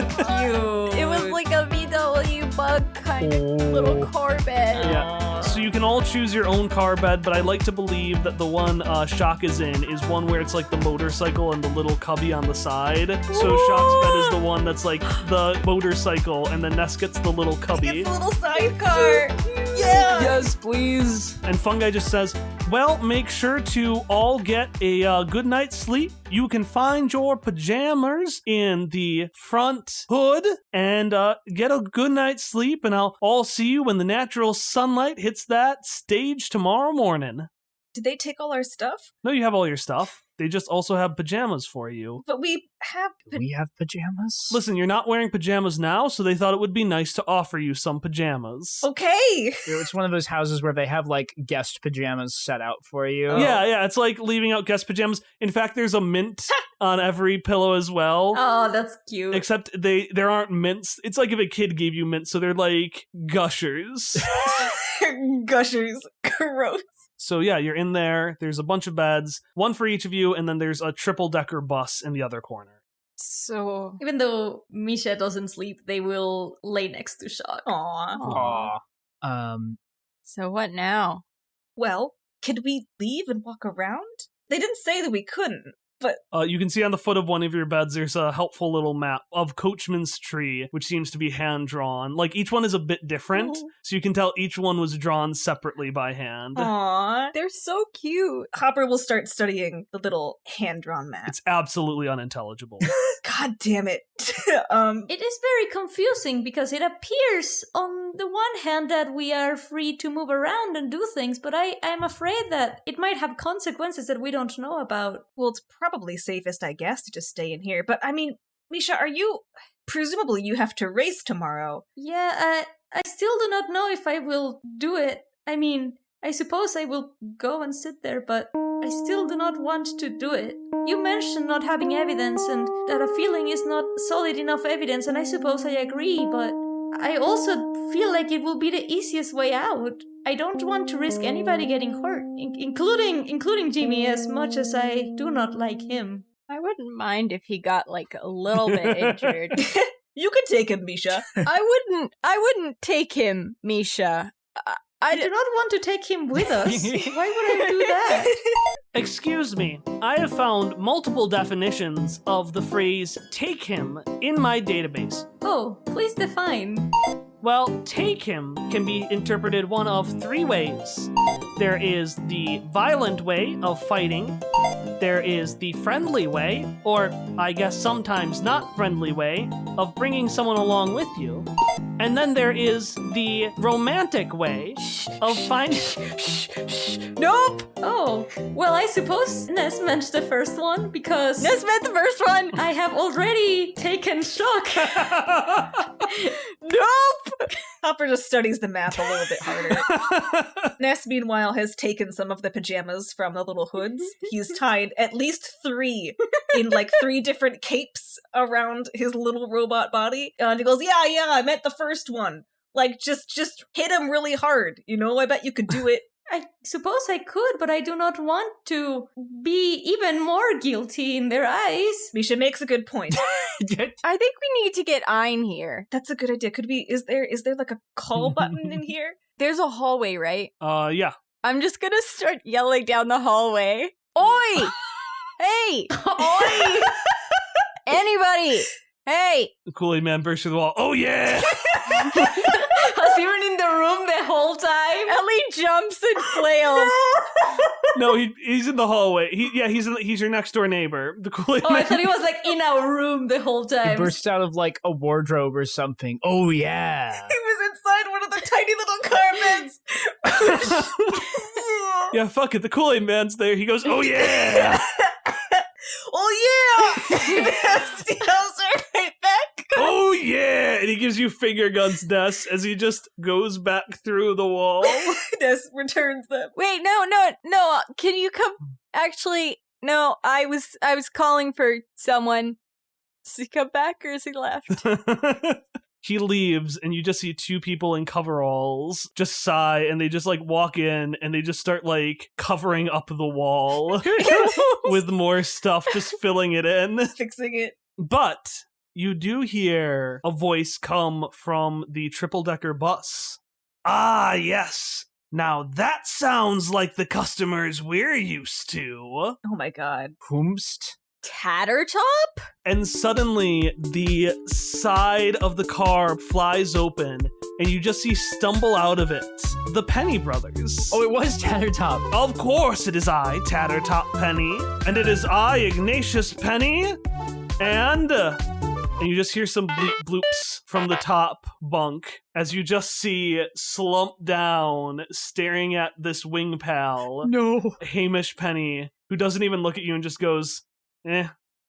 C: cute.
E: It was like a VW bug kind of little car bed.
B: Yeah. So you can all choose your own car bed, but I like to believe that the one Shock is in is one where it's like the motorcycle and the little cubby on the side. So Shock's bed is the one that's like the motorcycle, and then Ness gets the little cubby.
D: It's a little sidecar. Yeah.
A: Yes, please.
B: And Fungi just says, well, make sure to all get a good night's sleep. You can find your pajamas in the front hood and get a good night's sleep, and I'll see you when the natural sunlight hits that stage tomorrow morning.
D: Did they take all our stuff?
B: No, you have all your stuff. They just also have pajamas for you.
D: But we have...
A: Do we have pajamas?
B: Listen, you're not wearing pajamas now, so they thought it would be nice to offer you some pajamas.
D: Okay.
A: It's one of those houses where they have like guest pajamas set out for you.
B: Yeah, it's like leaving out guest pajamas. In fact, there's a mint on every pillow as well.
C: Oh, that's cute.
B: Except there aren't mints. It's like if a kid gave you mints, so they're like gushers.
D: Gushers. Gross.
B: So yeah, you're in there. There's a bunch of beds, one for each of you, and then there's a triple-decker bus in the other corner.
E: So
C: Even though Misha doesn't sleep, they will lay next to Shock.
D: Aww.
A: Aw.
E: So what now?
D: Well, could we leave and walk around? They didn't say that we couldn't, but...
B: You can see on the foot of one of your beds, there's a helpful little map of Coachman's Tree, which seems to be hand-drawn. Like, each one is a bit different, so you can tell each one was drawn separately by hand.
D: Aww.
E: They're so cute.
D: Hopper will start studying the little hand-drawn map.
B: It's absolutely unintelligible.
D: God damn it.
C: It is very confusing because it appears on the one hand that we are free to move around and do things, but I'm afraid that it might have consequences that we don't know about.
D: Well, it's probably safest, I guess, to just stay in here. But, I mean, Misha, presumably you have to race tomorrow.
C: Yeah, I still do not know if I will do it. I mean, I suppose I will go and sit there, but I still do not want to do it. You mentioned not having evidence and that a feeling is not solid enough evidence, and I suppose I agree, but I also feel like it will be the easiest way out. I don't want to risk anybody getting hurt, including Jimmy, as much as I do not like him.
E: I wouldn't mind if he got like a little bit injured.
D: You could take him, Misha.
E: I wouldn't take him, Misha.
C: I do not want to take him with us. Why would I do that?
B: Excuse me, I have found multiple definitions of the phrase take him in my database.
C: Oh, please define.
B: Well, take him can be interpreted one of three ways. There is the violent way of fighting, there is the friendly way, or I guess sometimes not friendly way, of bringing someone along with you. And then there is the romantic way of finding...
E: Nope!
C: Oh, well, I suppose Ness meant the first one because
E: Ness meant the first one!
C: I have already taken shock.
E: Nope!
D: Hopper just studies the map a little bit harder. Ness, meanwhile, has taken some of the pajamas from the little hoods. He's tied at least 3 in like 3 different capes around his little robot body. And he goes, yeah, I meant the first one. Like, just hit him really hard. You know, I bet you could do it.
C: I suppose I could, but I do not want to be even more guilty in their eyes.
D: Misha makes a good point.
E: I think we need to get Ein here.
D: That's a good idea. Could we, is there like a call button in here?
E: There's a hallway, right?
B: Yeah.
E: I'm just gonna start yelling down the hallway. Oi! Hey! Oi! Anybody! Hey!
B: The Kool-Aid Man bursts through the wall. Oh, yeah!
C: Has he been in the room the whole time?
E: Ellie jumps and flails.
B: No, he's in the hallway. He's your next door neighbor. The Kool-Aid
C: Oh,
B: Man.
C: I thought he was like in our room the whole
A: He
C: time.
A: bursts out of like a wardrobe or something. Oh, yeah.
D: He was inside one of the tiny little carpets.
B: Yeah, fuck it. The Kool-Aid Man's there. He goes, oh, yeah!
D: Oh yeah! Nasty yells her right back.
B: Oh, yeah! And he gives you finger guns, Ness, as he just goes back through the wall.
D: Ness returns them.
E: Wait, no. Can you come? Actually, no. I was calling for someone. Does he come back or is he left?
B: He leaves, and you just see 2 people in coveralls just sigh, and they just like walk in, and they just start like covering up the wall with more stuff, just filling it in.
D: Fixing it.
B: But you do hear a voice come from the triple-decker bus. Ah, yes. Now that sounds like the customers we're used to.
D: Oh my god.
A: Whomst?
E: Tattertop?
B: And suddenly, the side of the car flies open, and you just see stumble out of it the Penny Brothers.
A: Oh, it was Tattertop.
B: Of course it is I, Tattertop Penny, and it is I, Ignatius Penny, and you just hear some bloops from the top bunk as you just see slumped down, staring at this wing pal,
A: No.
B: Hamish Penny, who doesn't even look at you and just goes,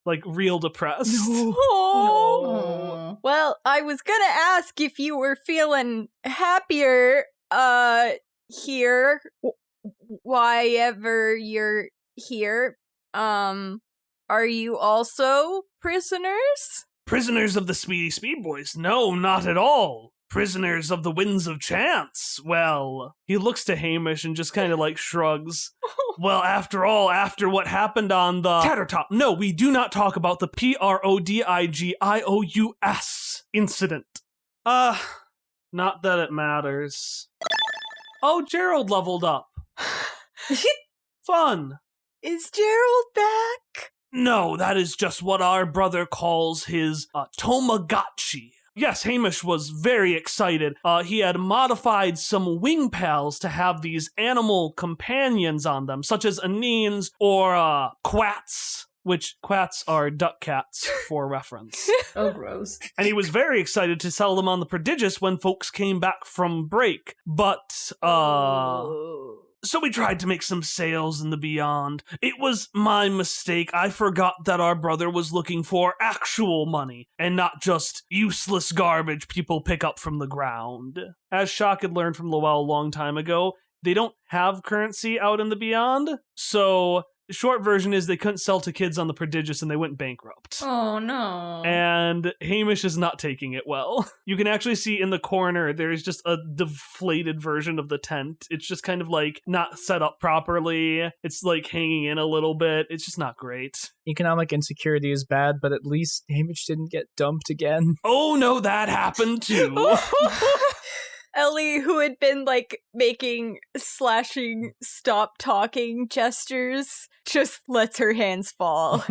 B: like real depressed.
E: Oh. Well, I was gonna ask if you were feeling happier, here, why ever you're here. Are you also prisoners?
B: Prisoners of the Speedy Speed Boys? No, not at all. Prisoners of the winds of chance. Well, he looks to Hamish and just kind of like shrugs. Well, after all, after what happened on the Tattertop, no, we do not talk about the PRODIGIOUS incident. Not that it matters. Oh, Gerald leveled up. Fun.
E: Is Gerald back?
B: No, that is just what our brother calls his Tomagotchi. Yes, Hamish was very excited. He had modified some wing pals to have these animal companions on them, such as anines or quats, which quats are duck cats for reference.
C: Oh, gross.
B: And he was very excited to sell them on the Prodigious when folks came back from break. But, so we tried to make some sales in the Beyond. It was my mistake. I forgot that our brother was looking for actual money and not just useless garbage people pick up from the ground. As Shock had learned from Lowell a long time ago, they don't have currency out in the Beyond, so the short version is they couldn't sell to kids on the Prodigious and they went bankrupt.
C: Oh, no.
B: And Hamish is not taking it well. You can actually see in the corner, there's just a deflated version of the tent. It's just kind of like not set up properly. It's like hanging in a little bit. It's just not great.
A: Economic insecurity is bad, but at least Hamish didn't get dumped again.
B: Oh no, that happened too.
E: Ellie, who had been like making slashing stop talking gestures, just lets her hands fall.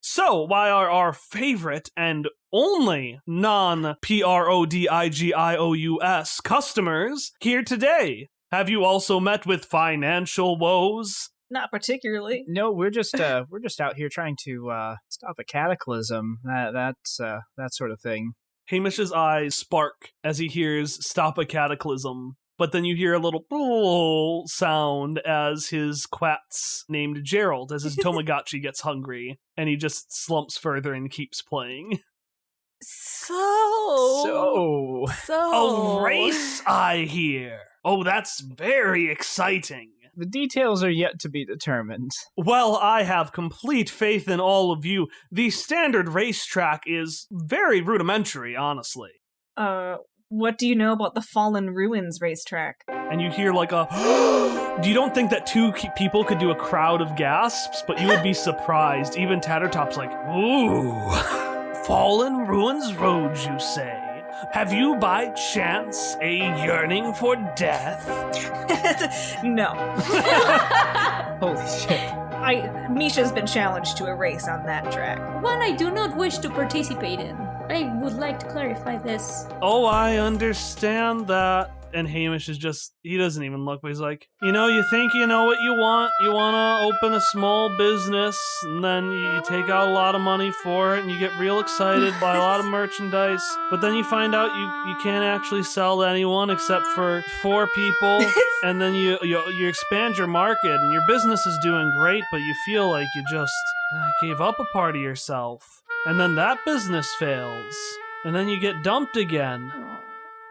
B: So, why are our favorite and only non-PRODIGIOUS customers here today? Have you also met with financial woes?
D: Not particularly.
A: No, we're just out here trying to stop a cataclysm. That's that sort of thing.
B: Hamish's eyes spark as he hears "stop a cataclysm," but then you hear a little sound as his quats named Gerald, as his Tamagotchi gets hungry, and he just slumps further and keeps playing.
E: So
B: A race, I hear. Oh, that's very exciting.
A: The details are yet to be determined.
B: Well, I have complete faith in all of you. The standard racetrack is very rudimentary, honestly.
D: What do you know about the Fallen Ruins racetrack?
B: And you hear like a... You don't think that two people could do a crowd of gasps, but you would be surprised. Even Tattertop's like, ooh, Fallen Ruins Road, you say? Have you by chance a yearning for death?
D: No.
A: Holy shit.
D: Misha's been challenged to a race on that track.
C: One I do not wish to participate in. I would like to clarify this.
B: Oh, I understand that. And Hamish is just, he doesn't even look, but he's like, you think you know what you want. You want to open a small business, and then you take out a lot of money for it, and you get real excited, buy a lot of merchandise, but then you find out you can't actually sell to anyone except for 4 people, and then you expand your market, and your business is doing great, but you feel like you just gave up a part of yourself, and then that business fails, and then you get dumped again.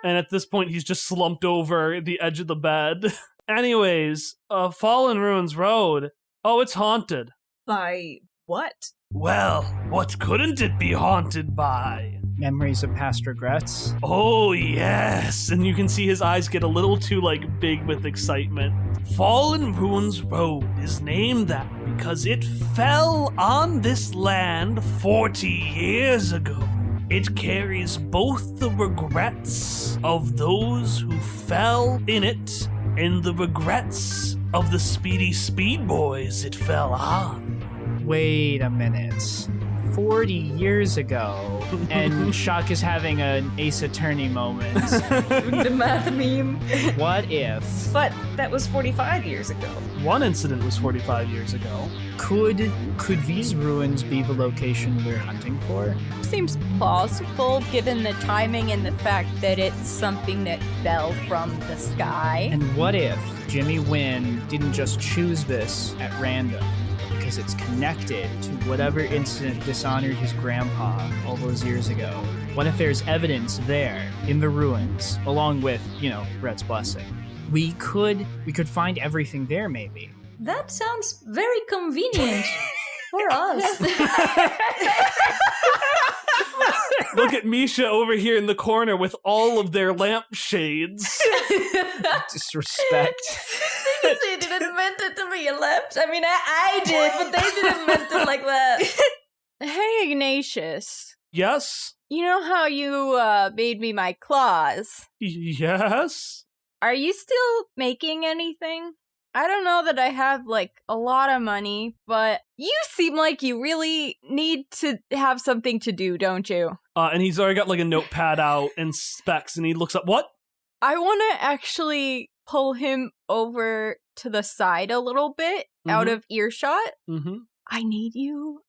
B: And at this point, he's just slumped over the edge of the bed. Anyways, Fallen Ruins Road. Oh, it's haunted.
D: By what?
B: Well, what couldn't it be haunted by?
A: Memories of past regrets.
B: Oh, yes. And you can see his eyes get a little too, big with excitement. Fallen Ruins Road is named that because it fell on this land 40 years ago. It carries both the regrets of those who fell in it and the regrets of the speedy speed boys it fell on.
A: Wait a minute. 40 years ago, and Shock is having an Ace Attorney moment.
D: The math meme.
A: What if?
D: But that was 45 years ago.
B: One incident was 45 years ago.
A: Could these ruins be the location we're hunting for?
E: Seems plausible given the timing and the fact that it's something that fell from the sky.
A: And what if Jimmy Wynn didn't just choose this at random? Because it's connected to whatever incident dishonored his grandpa all those years ago. What if there's evidence there in the ruins, along with, Brett's blessing? We could find everything there, maybe.
C: That sounds very convenient for us.
B: Look at MISHA over here in the corner with all of their lampshades.
A: Disrespect.
D: They didn't meant it to be a left. I mean, I did, but they didn't meant it like that.
E: Hey, Ignatius.
B: Yes?
E: You know how you made me my claws?
B: Yes?
E: Are you still making anything? I don't know that I have, a lot of money, but you seem like you really need to have something to do, don't you?
B: And he's already got, a notepad out and specs, and he looks up, what?
E: I want to actually pull him over to the side a little bit, out of earshot.
B: Mm-hmm.
E: I need you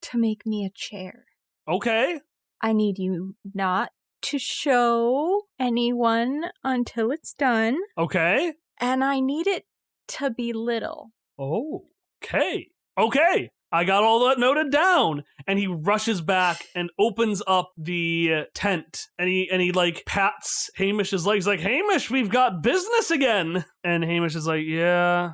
E: to make me a chair.
B: Okay.
E: I need you not to show anyone until it's done.
B: Okay.
E: And I need it to be little.
B: Oh, okay. Okay. I got all that noted down. And he rushes back and opens up the tent. And he pats Hamish's legs like, Hamish, we've got business again. And Hamish is like, yeah.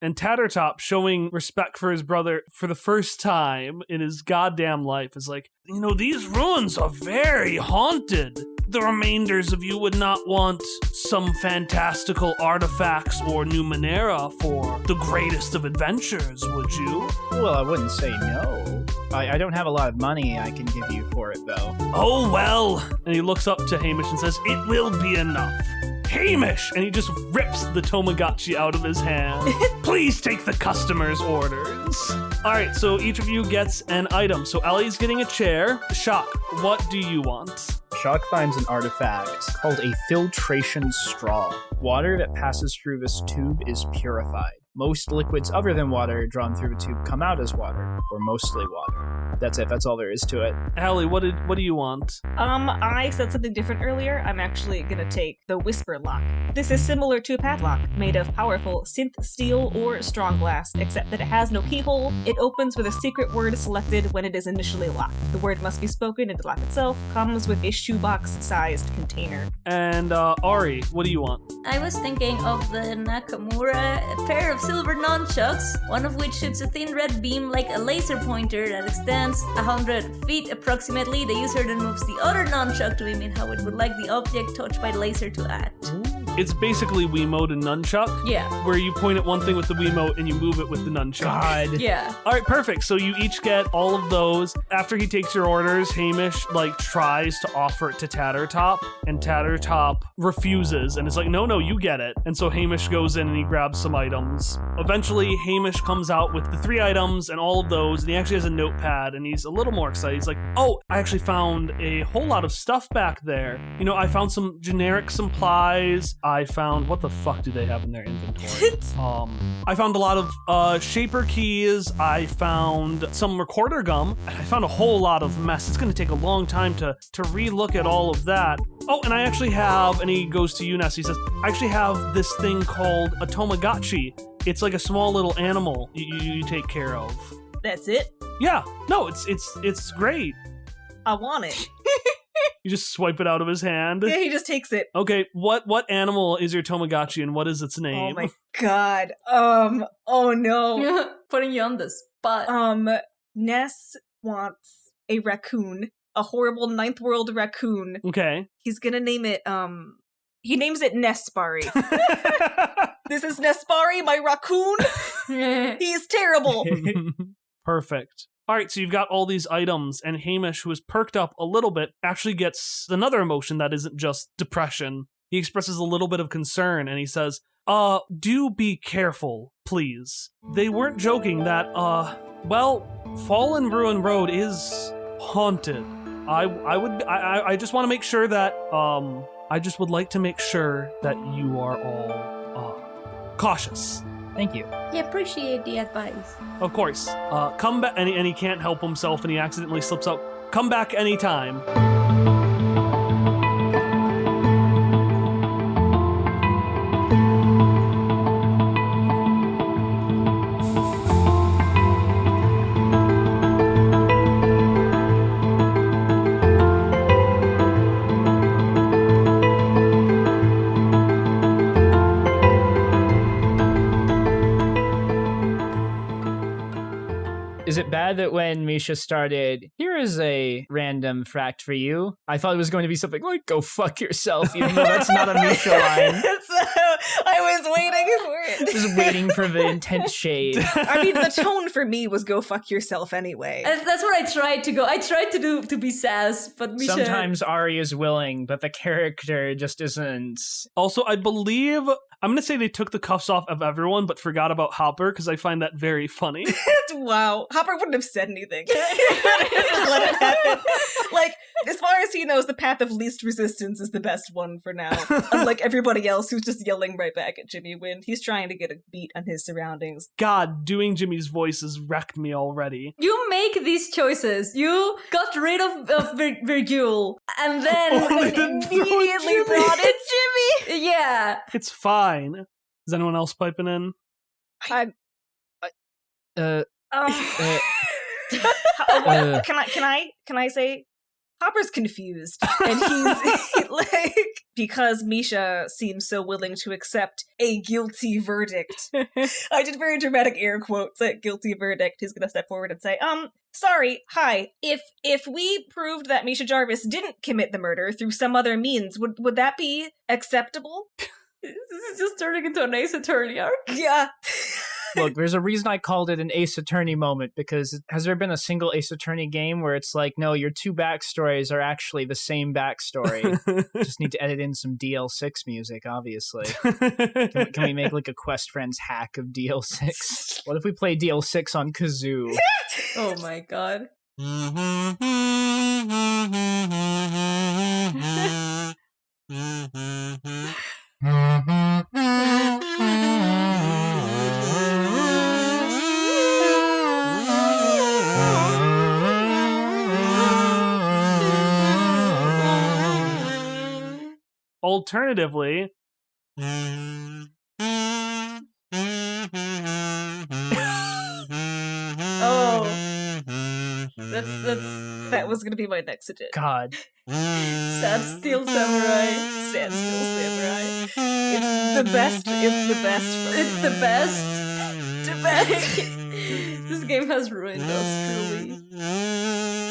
B: And Tattertop, showing respect for his brother for the first time in his goddamn life, is like, these ruins are very haunted. The remainders of you would not want some fantastical artifacts or Numenera for the greatest of adventures, would you?
A: Well, I wouldn't say no. I don't have a lot of money I can give you for it, though.
B: Oh, well. And he looks up to Hamish and says, it will be enough. Hamish! And he just rips the Tamagotchi out of his hand. Please take the customer's orders. All right, so each of you gets an item. So Ellie's getting a chair. Shock, what do you want?
A: Shock finds an artifact called a filtration straw. Water that passes through this tube is purified. Most liquids other than water drawn through the tube come out as water, or mostly water. That's it. That's all there is to it.
B: Allie, what do you want?
D: I said something different earlier. I'm actually gonna take the Whisper Lock. This is similar to a padlock, made of powerful synth steel or strong glass, except that it has no keyhole. It opens with a secret word selected when it is initially locked. The word must be spoken, and the lock itself comes with a shoebox-sized container.
B: And Ari, what do you want?
C: I was thinking of the Nakamura, a pair of silver nunchucks, one of which shoots a thin red beam like a laser pointer that extends 100 feet approximately. The user then moves the other nunchuck to mimic how it would like the object touched by the laser to act.
B: It's basically Wiimote and Nunchuck.
C: Yeah.
B: Where you point at one thing with the Wiimote and you move it with the Nunchuck.
A: God.
C: Yeah.
B: All right, perfect. So you each get all of those. After he takes your orders, Hamish tries to offer it to Tattertop, and Tattertop refuses and is like, no, you get it. And so Hamish goes in and he grabs some items. Eventually, Hamish comes out with the 3 items and all of those, and he actually has a notepad, and he's a little more excited. He's like, oh, I actually found a whole lot of stuff back there. I found some generic supplies. I found, what the fuck do they have in their inventory? I found a lot of shaper keys. I found some recorder gum. And I found a whole lot of mess. It's going to take a long time to re-look at all of that. Oh, and I actually have, and he goes to you, Ness. He says, I actually have this thing called a Tamagotchi. It's like a small little animal you take care of.
D: That's it?
B: Yeah. No, it's great.
D: I want it.
B: You just swipe it out of his hand.
D: Yeah, he just takes it.
B: Okay, what animal is your Tamagotchi and what is its name?
D: Oh my god. Oh no.
C: Putting you on the spot.
D: Ness wants a raccoon. A horrible 9th world raccoon.
B: Okay.
D: He's gonna name it, he names it Nespari. This is Nespari, my raccoon. He's terrible.
B: Perfect. All right, so you've got all these items, and Hamish, who is perked up a little bit, actually gets another emotion that isn't just depression. He expresses a little bit of concern, and he says, do be careful, please. They weren't joking that, Fallen Ruin Road is haunted. I just want to make sure that, I just would like to make sure that you are all, cautious.
A: Thank you.
C: I appreciate the advice.
B: Of course. Come back, and he can't help himself, and he accidentally slips out. Come back anytime.
A: Is it bad that when Misha started, here is a random fact for you, I thought it was going to be something like, go fuck yourself, even though that's not a Misha line.
D: I was waiting for it.
A: Just waiting for the intense shade.
D: I mean, the tone for me was go fuck yourself anyway.
C: That's what I tried to go. I tried to be sass, but Misha...
A: Sometimes Ari is willing, but the character just isn't.
B: Also, I believe, I'm going to say they took the cuffs off of everyone, but forgot about Hopper, because I find that very funny.
D: Wow. Hopper wouldn't have said anything. Just let it happen. As far as he knows, the path of least resistance is the best one for now. Unlike everybody else who's just yelling right back at Jimmy Wind. He's trying to get a beat on his surroundings.
B: God, doing Jimmy's voice has wrecked me already.
C: You make these choices. You got rid of Virgil, and then immediately brought in Jimmy. Yeah.
B: It's fine. Is anyone else piping in?
D: Can I say Hopper's confused, and he's like, because Misha seems so willing to accept a guilty verdict. I did very dramatic air quotes at guilty verdict. He's gonna step forward and say, sorry, hi. If we proved that Misha Jarvis didn't commit the murder through some other means, would that be acceptable?
C: This is just turning into an Ace Attorney arc.
D: Yeah.
A: Look, there's a reason I called it an Ace Attorney moment, because has there been a single Ace Attorney game where it's like, no, your two backstories are actually the same backstory. Just need to edit in some DL6 music, obviously. Can we make like a Quest Friends hack of DL6? What if we play DL6 on kazoo?
C: Oh my god.
B: Alternatively,
C: Oh.
D: That was gonna be my next suggestion.
A: God.
C: Sad Steel Samurai.
D: Sad Steel Samurai. It's the best. It's the best.
C: It's the best.
D: The best.
C: This game has ruined us, truly.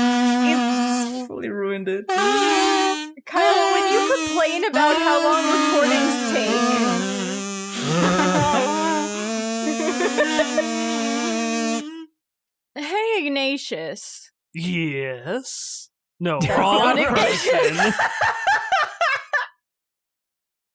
C: It's fully ruined it.
E: Kyle, when you complain about how long recordings take. Hey, Ignatius.
B: yes. No,
E: That's
B: wrong
E: not
B: person.